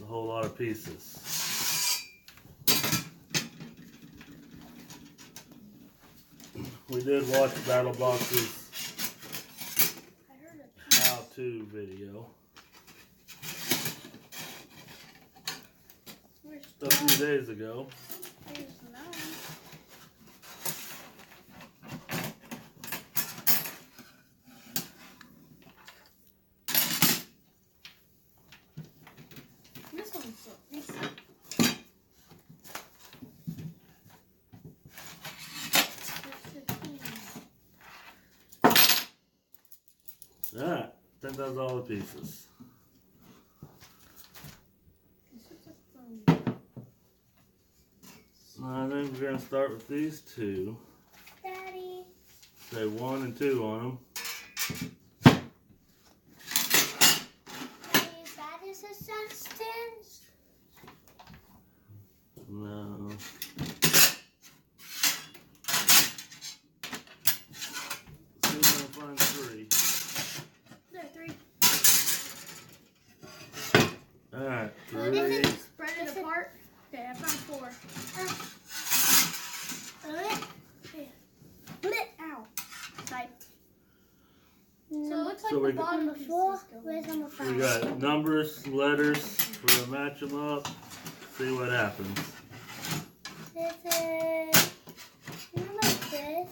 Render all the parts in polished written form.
a whole lot of pieces. We did watch Battle Box's how-to video a few days ago. Alright, I think that's all the pieces. I think we're going to start with these two. Daddy. Say 1 and 2 on them. Daddy, that is a substance. No. See if I can find 3. There are 3. Alright, Well, 3. this is spread it apart. Okay, I found 4. Ow. Type. So it looks like the bottom of 4. Where's number 5? We got numbers, letters. We're going to match them up. See what happens. This is number 6,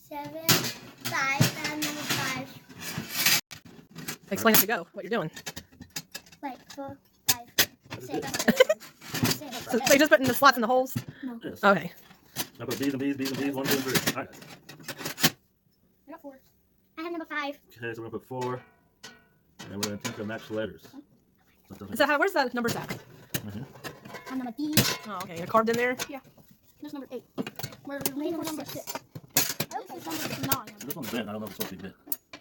7, 5, and number 5. Explain as you go what you're doing. Wait, 4, 5, 6. So you're just putting the slots in the holes? No. Yes. Okay. I put B's and B's, B's and B's, 1, 2, and 3. Alright. I got 4. I have number 5. Okay, so we're going to put 4. And we're going to attempt to match the letters. So where's the numbers at? I'm number D. Oh, okay. You're carved in there? Yeah. There's number 8. We're waiting for number 6. This is number 9. This one's bent. I don't know if it's supposed to be bent.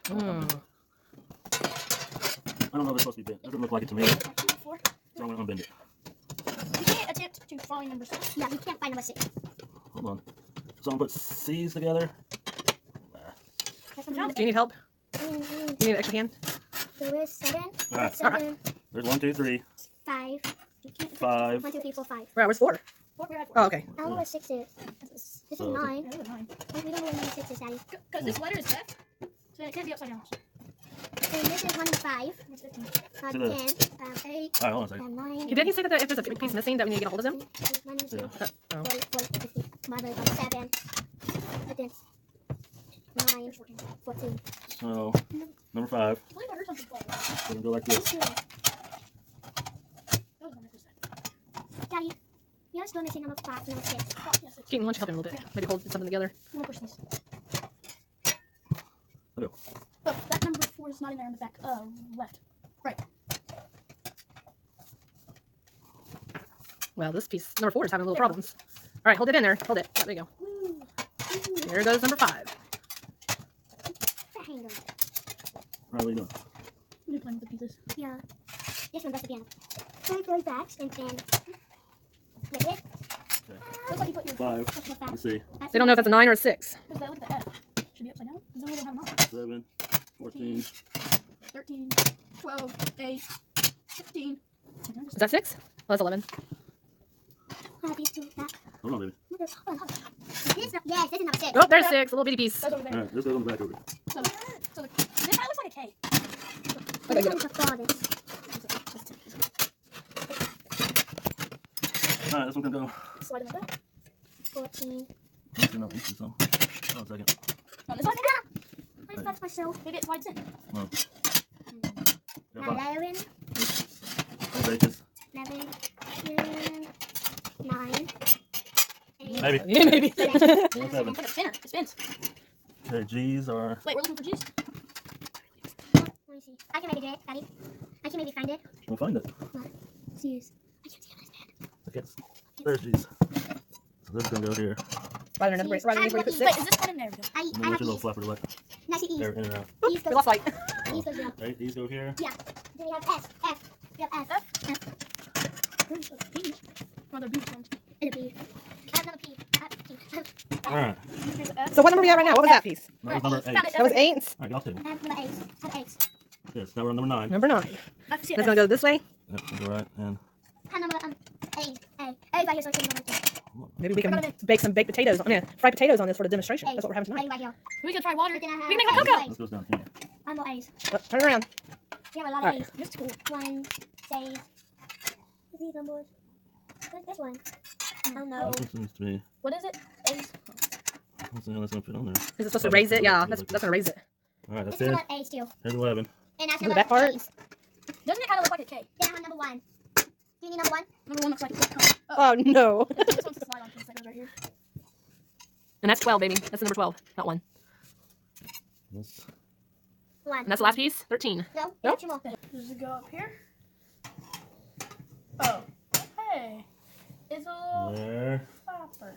Mm. I don't know if it's supposed to be bent. It doesn't look like it to me. Number 4. So I'm going to unbend it. We can't attempt to find number 6. Yeah, we can't find number 6. Hold on. So I'm going to put C's together. Do you need help? Do you need an extra hand? So there's 7. Alright. 7. There's 1, 2, 3. 5. 5. 1, 2, 3, 4, 5. Right, where's 4? 4, we're at 4. Oh, okay. I don't know what 6 is. This is So- 9. Yeah, that's 9. We don't know what number 6 is, Daddy. Because this letter is F, so it can't be upside down. So this is 1 and 5. It's 15. 10. So 8. Alright, hold on a second. 9. Didn't he say that if there's a piece missing that we need to get a hold of him? 9 Yeah. Oh. 40, 40, 50. Mother got 7. 15. 9. 14. So, number 5. I believe I heard something play. We're going to go like this. That was 100%. Daddy, you're still missing number 5 and number 6. Oh, yes, it's Keaton, why don't you help him a little bit? Maybe hold something together. I'm gonna push these. Okay. Oh, that number 4 is not in there in the back. Left. Right. Well, this piece, number 4, is having a little problems. All right, hold it in there. Hold it. There you go. There goes number 5. The hanger. Alright, what are you doing? I'm gonna play with the pieces. Yeah. This one goes to the end. 3 backs and then. Like it. Looks like you put your 5. That's the Let's back. see. They don't know if that's a 9 or a 6. Is that with the F? Should be upside down. Because then we don't have 9. 7. 14. 13, 12, 8, 15. Is that 6? Oh, that's 11. These 2 back. Hold on, baby. Hold on. This, yes, this is number 6. Oh, there's 6. A little bitty piece. That's over there. Alright, this goes on the back over here. So this guy looks like a K. This one's the farthest. Alright, this one's going to go. Slide in like that. 14. No, this is some. Hold on a second. On this one? What is that myself? Maybe it slides in. No. Yeah, 5. 11. Pages. 11. 10. 9. 8. Maybe. Yeah, maybe. 7. One, 7. It's like a spinner. It spins. Okay, G's are. Wait, we're looking for G's? Let me see. I can maybe get it, Daddy. I can maybe find it. We'll find it. C's. I can't see on this pen. Okay. There's G's. So this is going to go here. Right underneath where you put Wait, 6. is this one in there? I And then have what's your little E's. flapper like? And I see E's. There, in and out. E's We goes lost light. E's goes down. Right, these go here. Yeah. Then we have S. F. We have F. F. Where's the B's? Oh, they're B's ones. And a B. I have another P. I have P. Alright. Here's the F. So what number are we at right now? What was that piece? That was number 8. Found it. That was 8. Alright, y'all two. I have number 8. I have 8. Yes, now we're on number 9. Number 9. I see That's it. going to go this way? Yep, go right in. Hand number A right here, so I can go right Maybe we can bake some baked potatoes. I mean, fried potatoes on this for the demonstration. That's what we're having there. A tonight. right here. We can try water. We can We can make hot cocoa. This goes down here. One more A's. Turn around. We have a lot All of right. A's. That's cool. One, say. These numbers. What's this one? I don't know. This seems to be. What is it? A's. What's the hell that's gonna fit on there? Is it supposed to raise it? Yeah, that's gonna raise it. Alright, that's This is it. not A's too. Here's 11. And that's The number back part? A's. Doesn't it kind of look like a K? Then I have number 1. Do you need number 1? Number 1 looks like a K. Oh no. This one's the slide on piece that goes right here. And that's 12, baby. That's the number 12, not 1. This. 1. And that's the last piece. 13. No, Nope. got 2 more. Does it go up here? Oh. Hey. It's a little There. flopper.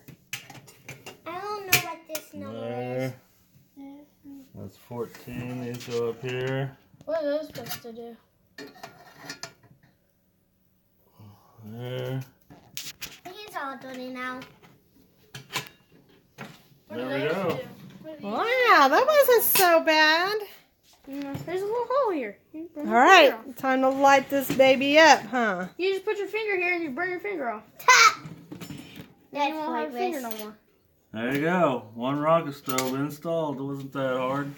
I don't know what this number is. There. That's 14. These go up here. What are those supposed to do? There. He's all dirty now. What There do we those go. do? What do these- Wow, that wasn't so bad. There's a little hole here. You burn All your right, finger off. time to light this baby up, huh? You just put your finger here and you burn your finger off. Ha! Then you That's won't have a finger pointless. no more. There you go. One rocket stove installed. It wasn't that hard.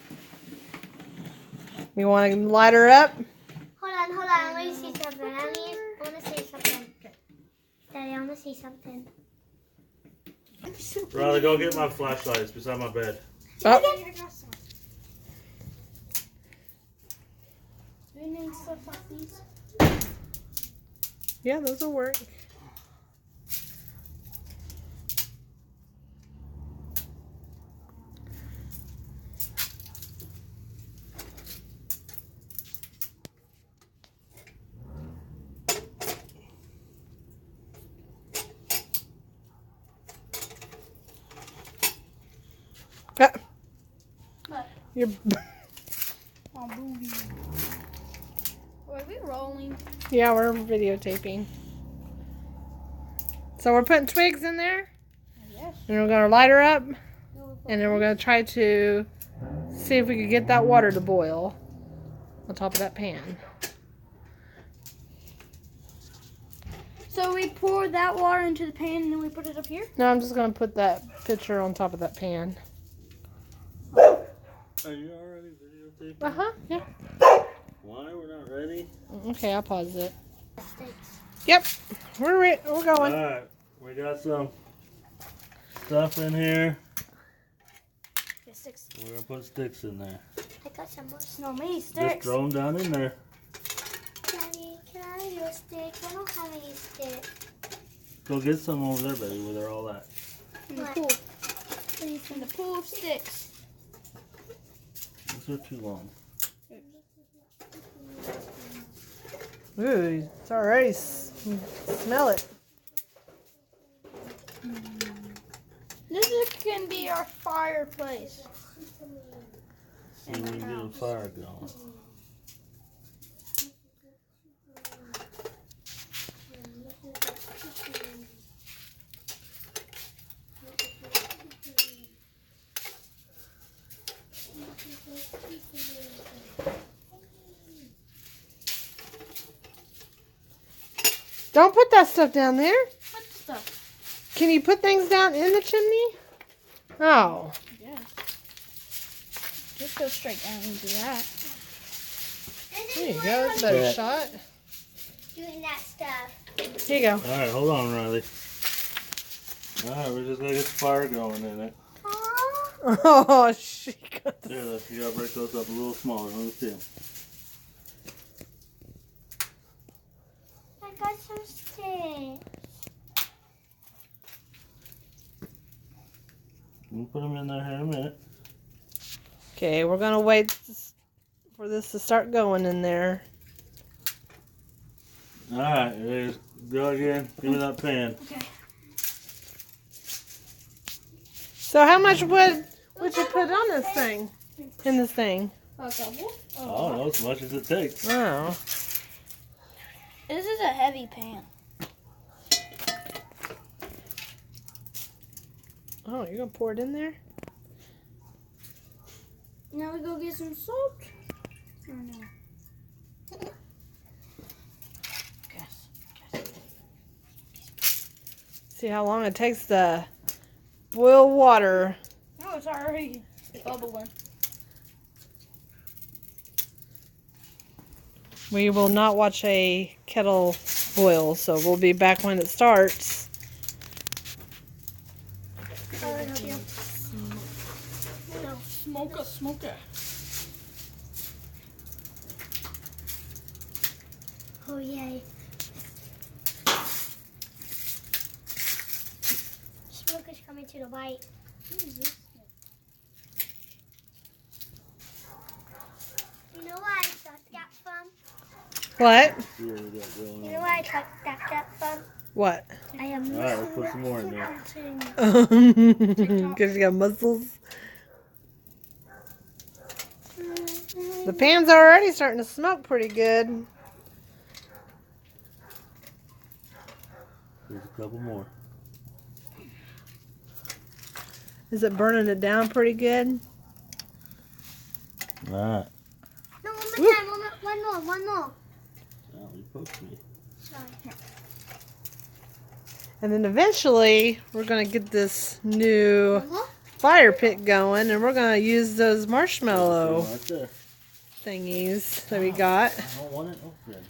You want to light her up? Hold on. I want to see something. I want to see something. Daddy, I want to see something. Riley, go get my flashlight. It's beside my bed. Oh, Do you need stuff like these? yeah, those will work. What? You're Oh, booty. Are we rolling? yeah, we're videotaping. So we're putting twigs in there, Yes. and we're gonna light her up, and then we're gonna try to see if we can get that water to boil on top of that pan. So we pour that water into the pan and then we put it up here? No, I'm just gonna put that pitcher on top of that pan. Are you already videotaping? Yeah. Why? We're not ready? Okay, I'll pause it. Yep, we're going. Alright. We got some stuff in here. Get sticks. We're going to put sticks in there. I got some more. No, me Just sticks. throw them down in there. Daddy, can I have your stick? I don't have any stick. Go get some over there, baby, where they're all at. In the What? pool. In the pool of sticks. These are too long. Ooh, it's already smell it. This can be our fireplace. See if we can get a fire going. Don't put that stuff down there. What stuff? Can you put things down in the chimney? Oh. Yeah. Just go straight down and do that. There you go. That's a better Yeah. shot. Doing that stuff. Here you go. Alright, hold on, Riley. Alright, we're just going to get the fire going in it. Aww. Oh, she got the... There, you got to break those up a little smaller. Let me see them. I got some sticks. We'll put them in there here in a minute. Okay, we're going to wait for this to start going in there. Alright, go again. Give me that pan. Okay. So how much wood would you put on this thing? In this thing? A couple. Oh, no, as much as it takes. Oh. This is a heavy pan. Oh, you're going to pour it in there? Now we go get some salt. Or no? See how long it takes to boil water. Oh, it's already bubbling. We will not watch a kettle boil, so we'll be back when it starts. Smoke it. Oh, yay. Smoke is coming to the light. You know where I got that from? What? See what we got going You know on. where I got that from? What? I am Alright, let's put some more in there. Because you got muscles. The pan's already starting to smoke pretty good. There's a couple more. Is it burning it down pretty good? Alright. No, one more time. One more. Well, you poked me. Sorry. And then eventually, we're going to get this new One more? fire pit going, and we're going to use those marshmallow Right there. thingies that we got. I don't want it open.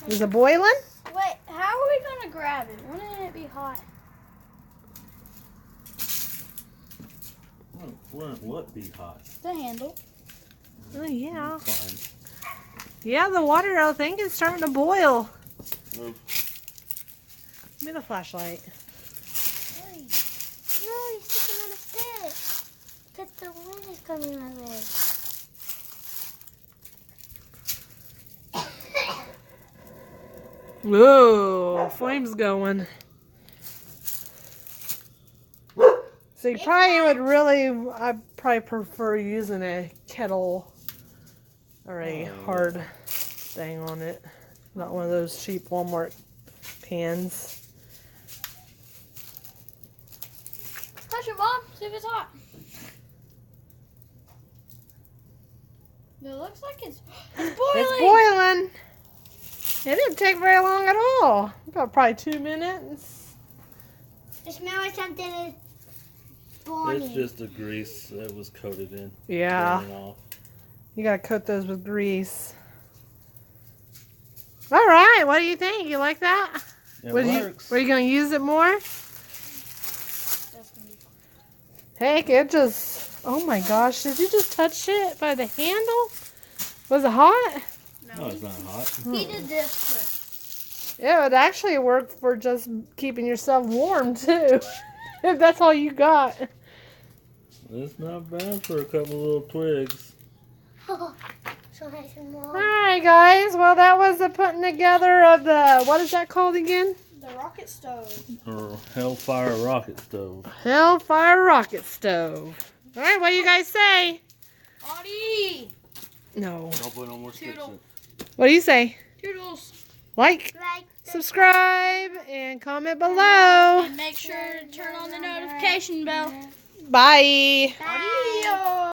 Is it boiling? Wait, how are we gonna grab it? Wouldn't it be hot? Wouldn't what be hot? The handle. Oh, yeah. Fine. Yeah, the water, I think, is starting to boil. Oh, Give me the flashlight. No, he's sticking on a pit. Because the wind is coming my way. Whoa, flames going. So you probably would really, I probably prefer using a kettle or a hard thing on it. Not one of those cheap Walmart pans. Touch it, Mom. See if it's hot. It looks like it's boiling. It's boiling. It didn't take very long at all. About probably 2 minutes. The smell of something is burning. it's just the grease that was coated in. Yeah. Burning off. You gotta coat those with grease. All right, what do you think? You like that? It Were works. you gonna use it more? Heck, it just, oh my gosh, did you just touch it by the handle? Was it hot? No, it's not hot. He did this first. It would actually work for just keeping yourself warm too. If that's all you got. It's not bad for a couple little twigs. So nice and warm. Alright guys, well that was the putting together of the, what is that called again? The rocket stove. Or Hellfire rocket stove. Hellfire rocket stove. Alright, what do you guys say? Audie! No. Don't put no more sticks Toodle. in. What do you say? Toodles. Like, Like, subscribe, and comment below. And make sure to turn on the notification bell. Bye. bye. Adios.